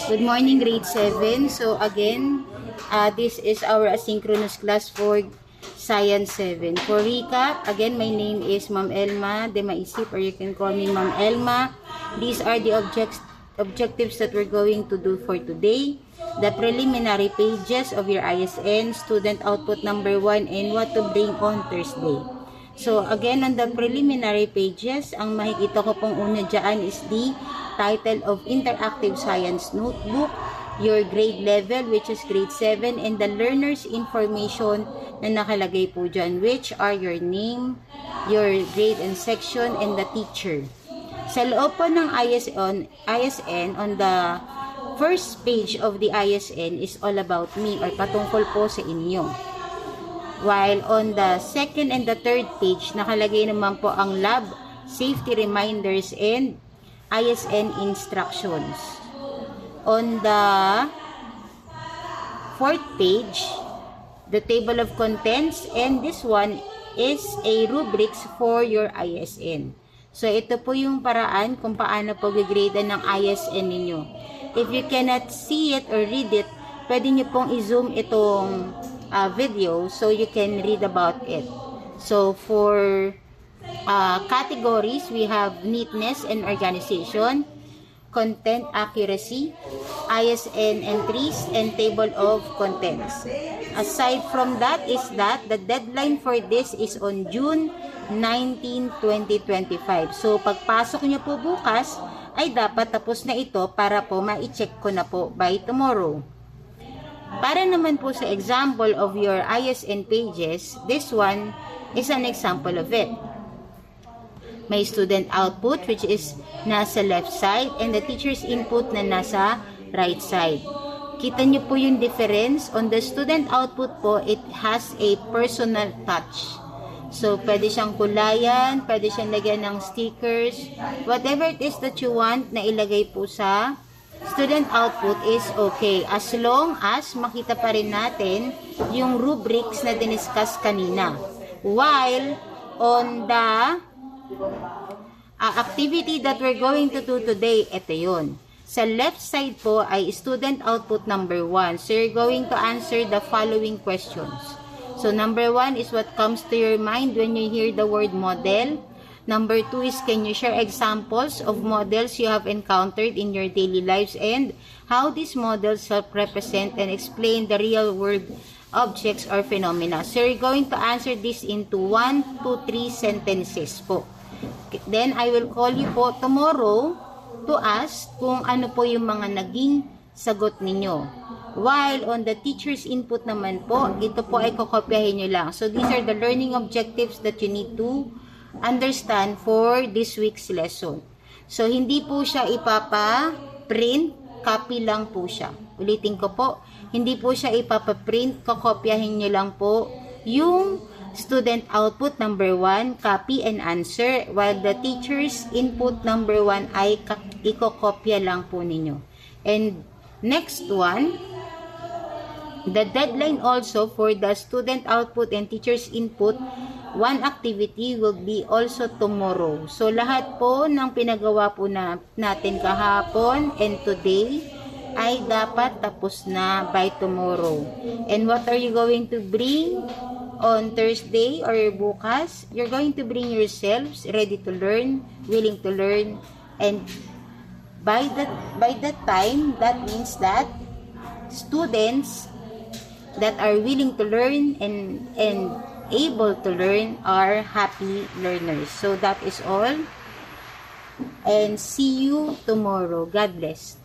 Good morning, grade 7. So again, this is our asynchronous class for Science 7. For recap, again, my name is Ma'am Elma de Maisip, or you can call me Ma'am Elma. These are the objectives that we're going to do for today. The preliminary pages of your ISN, student output number 1, and what to bring on Thursday. So again, on the preliminary pages, ang makikita ko pong una dyan is the title of Interactive Science Notebook, your grade level, which is grade 7, and the learner's information na nakalagay po dyan, which are your name, your grade and section, and the teacher. Sa loob po ng ISN, on the first page of the ISN is all about me, or patungkol po sa inyo. While on the second and the third page, nakalagay naman po ang lab, safety reminders, and ISN instructions. On the fourth page, the table of contents, and this one is a rubrics for your ISN. So, ito po yung paraan kung paano po gigrade ng ISN ninyo. If you cannot see it or read it, pwede nyo pong i-zoom itong video so you can read about it. So, for categories, we have neatness and organization, content accuracy, ISN entries, and table of contents. Aside from that is that the deadline for this is on June 19, 2025. So, pagpasok nyo po bukas, ay dapat tapos na ito para po ma-check ko na po by tomorrow. Para naman po sa example of your ISN pages, this one is an example of it. May student output which is nasa left side and the teacher's input na nasa right side. Kita nyo po yung difference. On the student output po, it has a personal touch. So, pwede siyang kulayan, pwede siyang lagyan ng stickers. Whatever it is that you want na ilagay po sa student output is okay. As long as makita pa rin natin yung rubrics na diniscuss kanina. While on the activity that we're going to do today, ito yun. Sa left side po ay student output number 1. So, you're going to answer the following questions. So, number 1 is what comes to your mind when you hear the word model. Number 2 is, can you share examples of models you have encountered in your daily lives and how these models help represent and explain the real world objects or phenomena. So, you're going to answer this into 1, 2, 3 sentences po. Then, I will call you po tomorrow to ask kung ano po yung mga naging sagot ninyo. While on the teacher's input naman po, ito po ay kokopyahin nyo lang. So, these are the learning objectives that you need to understand for this week's lesson. So, hindi po siya ipapa-print, copy lang po siya. Ulitin ko po, hindi po siya ipapa-print, kokopyahin nyo lang po yung student output number 1, copy and answer, while the teacher's input number 1 ay ikokopya lang po ninyo. And next one, the deadline also for the student output and teacher's input, one activity will be also tomorrow. So, lahat po ng pinagawa po natin kahapon and today ay dapat tapos na by tomorrow. And what are you going to bring on Thursday or bukas? You're going to bring yourselves ready to learn, willing to learn, and by that time, that means that students that are willing to learn and able to learn are happy learners. So that is all. And see you tomorrow. God bless.